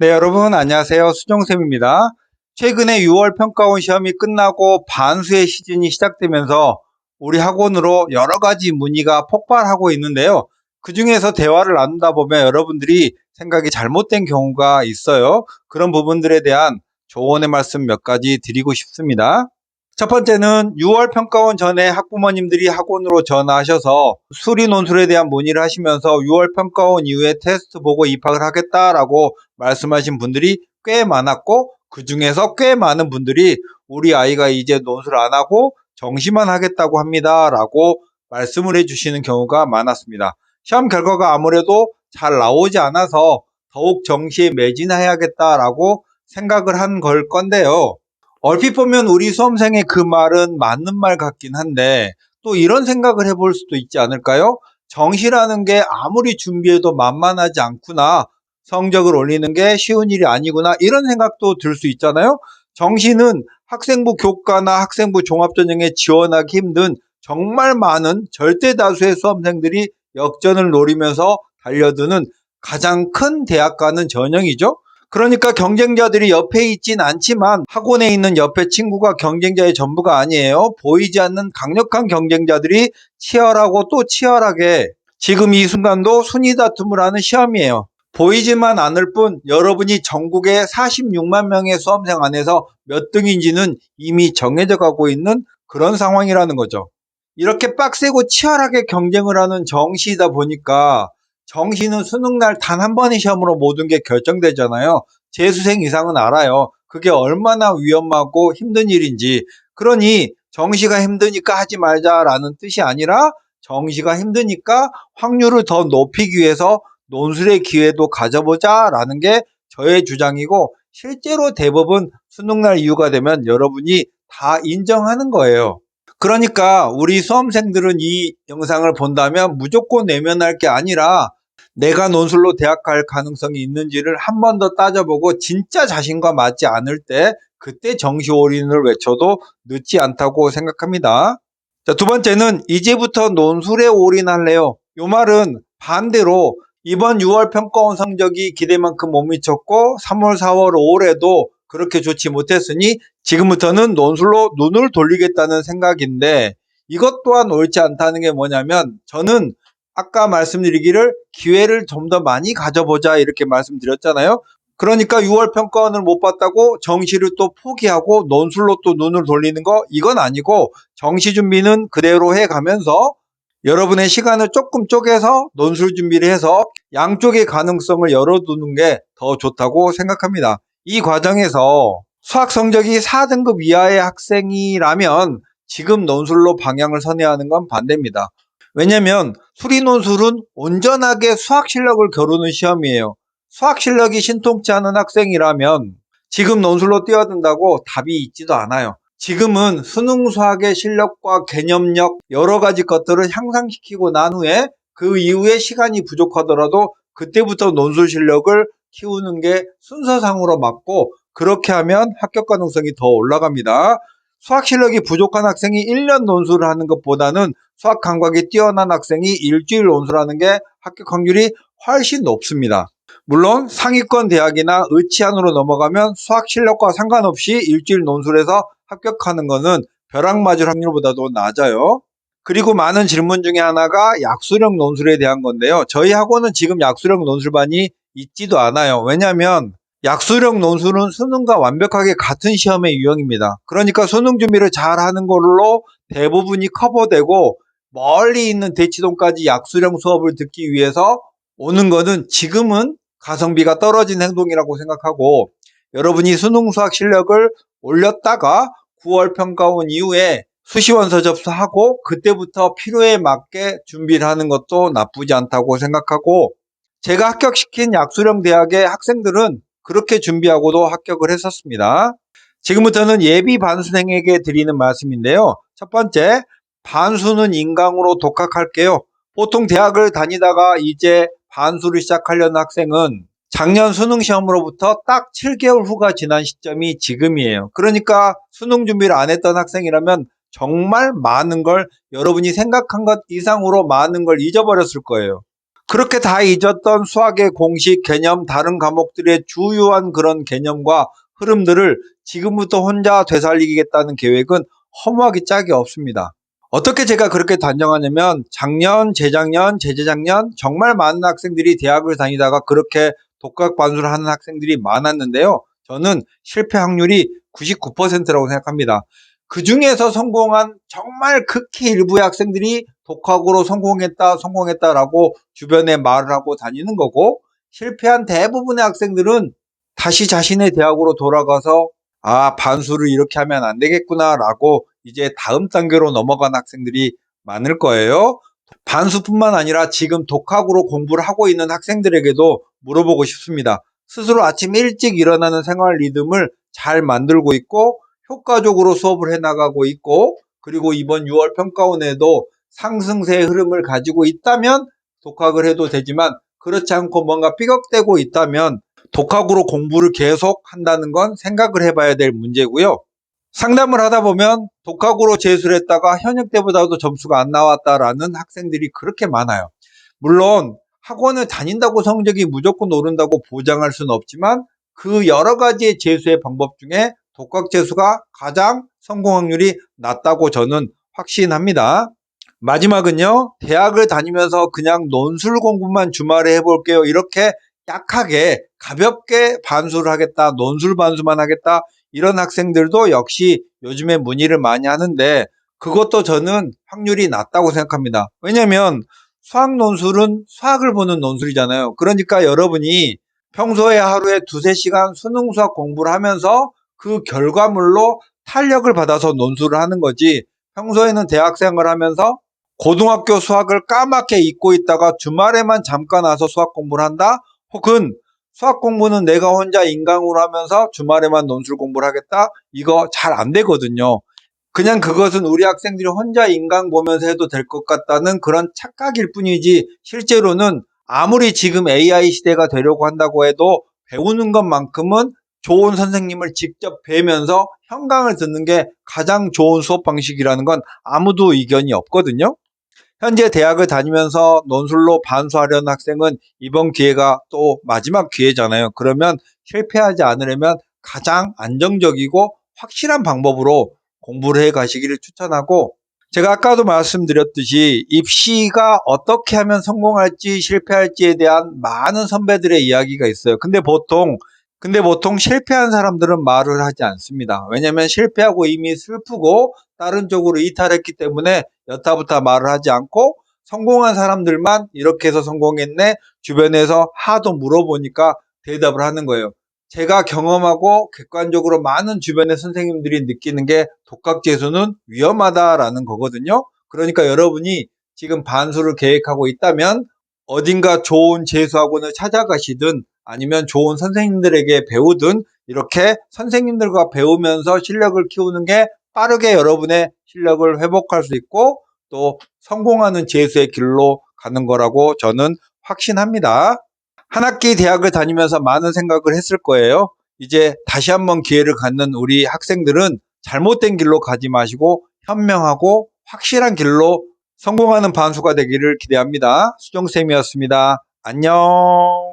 네, 여러분 안녕하세요. 수정쌤입니다. 최근에 6월 평가원 시험이 끝나고 반수의 시즌이 시작되면서 우리 학원으로 여러 가지 문의가 폭발하고 있는데요. 그중에서 대화를 나누다 보면 여러분들이 생각이 잘못된 경우가 있어요. 그런 부분들에 대한 조언의 말씀 몇 가지 드리고 싶습니다. 첫 번째는 6월 평가원 전에 학부모님들이 학원으로 전화하셔서 수리 논술에 대한 문의를 하시면서 6월 평가원 이후에 테스트 보고 입학을 하겠다라고 말씀하신 분들이 꽤 많았고, 그 중에서 꽤 많은 분들이 우리 아이가 이제 논술 안 하고 정시만 하겠다고 합니다 라고 말씀을 해주시는 경우가 많았습니다. 시험 결과가 아무래도 잘 나오지 않아서 더욱 정시에 매진해야겠다라고 생각을 한 걸 건데요. 얼핏 보면 우리 수험생의 그 말은 맞는 말 같긴 한데, 또 이런 생각을 해볼 수도 있지 않을까요? 정시라는 게 아무리 준비해도 만만하지 않구나, 성적을 올리는 게 쉬운 일이 아니구나, 이런 생각도 들 수 있잖아요. 정시는 학생부 교과나 학생부 종합전형에 지원하기 힘든 정말 많은 절대 다수의 수험생들이 역전을 노리면서 달려드는 가장 큰 대학가는 전형이죠. 그러니까 경쟁자들이 옆에 있진 않지만 학원에 있는 옆에 친구가 경쟁자의 전부가 아니에요. 보이지 않는 강력한 경쟁자들이 치열하고 또 치열하게 지금 이 순간도 순위 다툼을 하는 시험이에요. 보이지만 않을 뿐 여러분이 전국의 46만 명의 수험생 안에서 몇 등인지는 이미 정해져 가고 있는 그런 상황이라는 거죠. 이렇게 빡세고 치열하게 경쟁을 하는 정시이다 보니까, 정시는 수능날 단 한 번의 시험으로 모든 게 결정되잖아요. 재수생 이상은 알아요. 그게 얼마나 위험하고 힘든 일인지. 그러니 정시가 힘드니까 하지 말자라는 뜻이 아니라, 정시가 힘드니까 확률을 더 높이기 위해서 논술의 기회도 가져보자라는 게 저의 주장이고, 실제로 대부분 수능날 이후가 되면 여러분이 다 인정하는 거예요. 그러니까 우리 수험생들은 이 영상을 본다면 무조건 내면할 게 아니라, 내가 논술로 대학 갈 가능성이 있는지를 한 번 더 따져보고 진짜 자신과 맞지 않을 때 그때 정시 올인을 외쳐도 늦지 않다고 생각합니다. 자, 두 번째는 이제부터 논술에 올인할래요. 이 말은 반대로 이번 6월 평가원 성적이 기대만큼 못 미쳤고 3월, 4월, 5월에도 그렇게 좋지 못했으니 지금부터는 논술로 눈을 돌리겠다는 생각인데, 이것 또한 옳지 않다는 게 뭐냐면, 저는 아까 말씀드리기를 기회를 좀 더 많이 가져보자 이렇게 말씀드렸잖아요. 그러니까 6월 평가원을 못 봤다고 정시를 또 포기하고 논술로 또 눈을 돌리는 거, 이건 아니고 정시 준비는 그대로 해가면서 여러분의 시간을 조금 쪼개서 논술 준비를 해서 양쪽의 가능성을 열어두는 게 더 좋다고 생각합니다. 이 과정에서 수학 성적이 4등급 이하의 학생이라면 지금 논술로 방향을 선회야 하는 건 반대입니다. 왜냐면 수리 논술은 온전하게 수학 실력을 겨루는 시험이에요. 수학 실력이 신통치 않은 학생이라면 지금 논술로 뛰어든다고 답이 있지도 않아요. 지금은 수능 수학의 실력과 개념력 여러 가지 것들을 향상시키고 난 후에, 그 이후에 시간이 부족하더라도 그때부터 논술 실력을 키우는 게 순서상으로 맞고, 그렇게 하면 합격 가능성이 더 올라갑니다. 수학 실력이 부족한 학생이 1년 논술을 하는 것보다는 수학 감각이 뛰어난 학생이 일주일 논술하는 게 합격 확률이 훨씬 높습니다. 물론 상위권 대학이나 의치안으로 넘어가면 수학 실력과 상관없이 일주일 논술에서 합격하는 것은 벼락 맞을 확률보다도 낮아요. 그리고 많은 질문 중에 하나가 약수령 논술에 대한 건데요. 저희 학원은 지금 약수령 논술반이 있지도 않아요. 왜냐하면 약수령 논술은 수능과 완벽하게 같은 시험의 유형입니다. 그러니까 수능 준비를 잘 하는 걸로 대부분이 커버되고, 멀리 있는 대치동까지 약수령 수업을 듣기 위해서 오는 거는 지금은 가성비가 떨어진 행동이라고 생각하고, 여러분이 수능 수학 실력을 올렸다가 9월 평가원 이후에 수시원서 접수하고 그때부터 필요에 맞게 준비를 하는 것도 나쁘지 않다고 생각하고, 제가 합격시킨 약수령 대학의 학생들은 그렇게 준비하고도 합격을 했었습니다. 지금부터는 예비 반수생에게 드리는 말씀인데요. 첫 번째, 반수는 인강으로 독학할게요. 보통 대학을 다니다가 이제 반수를 시작하려는 학생은 작년 수능 시험으로부터 딱 7개월 후가 지난 시점이 지금이에요. 그러니까 수능 준비를 안 했던 학생이라면 정말 많은 걸, 여러분이 생각한 것 이상으로 많은 걸 잊어버렸을 거예요. 그렇게 다 잊었던 수학의 공식, 개념, 다른 과목들의 주요한 그런 개념과 흐름들을 지금부터 혼자 되살리겠다는 계획은 허무하기 짝이 없습니다. 어떻게 제가 그렇게 단정하냐면 작년, 재작년, 재재작년 정말 많은 학생들이 대학을 다니다가 그렇게 독학 반수를 하는 학생들이 많았는데요. 저는 실패 확률이 99%라고 생각합니다. 그 중에서 성공한 정말 극히 일부의 학생들이 독학으로 성공했다라고 주변에 말을 하고 다니는 거고, 실패한 대부분의 학생들은 다시 자신의 대학으로 돌아가서 반수를 이렇게 하면 안 되겠구나라고 이제 다음 단계로 넘어간 학생들이 많을 거예요. 반수뿐만 아니라 지금 독학으로 공부를 하고 있는 학생들에게도 물어보고 싶습니다. 스스로 아침 일찍 일어나는 생활 리듬을 잘 만들고 있고 효과적으로 수업을 해나가고 있고, 그리고 이번 6월 평가원에도 상승세의 흐름을 가지고 있다면 독학을 해도 되지만, 그렇지 않고 뭔가 삐걱대고 있다면 독학으로 공부를 계속 한다는 건 생각을 해봐야 될 문제고요. 상담을 하다 보면 독학으로 재수를 했다가 현역 때보다도 점수가 안 나왔다라는 학생들이 그렇게 많아요. 물론 학원을 다닌다고 성적이 무조건 오른다고 보장할 수는 없지만, 그 여러 가지의 재수의 방법 중에 독학 재수가 가장 성공 확률이 낮다고 저는 확신합니다. 마지막은요, 대학을 다니면서 그냥 논술 공부만 주말에 해볼게요, 이렇게 약하게 가볍게 반수를 하겠다, 논술 반수만 하겠다, 이런 학생들도 역시 요즘에 문의를 많이 하는데, 그것도 저는 확률이 낮다고 생각합니다. 왜냐면 수학 논술은 수학을 보는 논술이잖아요. 그러니까 여러분이 평소에 하루에 두세 시간 수능 수학 공부를 하면서 그 결과물로 탄력을 받아서 논술을 하는 거지, 평소에는 대학생을 하면서 고등학교 수학을 까맣게 잊고 있다가 주말에만 잠깐 와서 수학 공부를 한다? 혹은 수학 공부는 내가 혼자 인강으로 하면서 주말에만 논술 공부를 하겠다? 이거 잘 안 되거든요. 그냥 그것은 우리 학생들이 혼자 인강 보면서 해도 될 것 같다는 그런 착각일 뿐이지, 실제로는 아무리 지금 AI 시대가 되려고 한다고 해도 배우는 것만큼은 좋은 선생님을 직접 뵈면서 현강을 듣는 게 가장 좋은 수업 방식이라는 건 아무도 의견이 없거든요. 현재 대학을 다니면서 논술로 반수하려는 학생은 이번 기회가 또 마지막 기회잖아요. 그러면 실패하지 않으려면 가장 안정적이고 확실한 방법으로 공부를 해 가시기를 추천하고, 제가 아까도 말씀드렸듯이 입시가 어떻게 하면 성공할지 실패할지에 대한 많은 선배들의 이야기가 있어요. 근데 보통 실패한 사람들은 말을 하지 않습니다. 왜냐하면 실패하고 이미 슬프고 다른 쪽으로 이탈했기 때문에 여타부타 말을 하지 않고, 성공한 사람들만 이렇게 해서 성공했네, 주변에서 하도 물어보니까 대답을 하는 거예요. 제가 경험하고 객관적으로 많은 주변의 선생님들이 느끼는 게 독학재수는 위험하다라는 거거든요. 그러니까 여러분이 지금 반수를 계획하고 있다면 어딘가 좋은 재수학원을 찾아가시든 아니면 좋은 선생님들에게 배우든, 이렇게 선생님들과 배우면서 실력을 키우는 게 빠르게 여러분의 실력을 회복할 수 있고 또 성공하는 재수의 길로 가는 거라고 저는 확신합니다. 한 학기 대학을 다니면서 많은 생각을 했을 거예요. 이제 다시 한번 기회를 갖는 우리 학생들은 잘못된 길로 가지 마시고 현명하고 확실한 길로 성공하는 반수가 되기를 기대합니다. 수정쌤이었습니다. 안녕.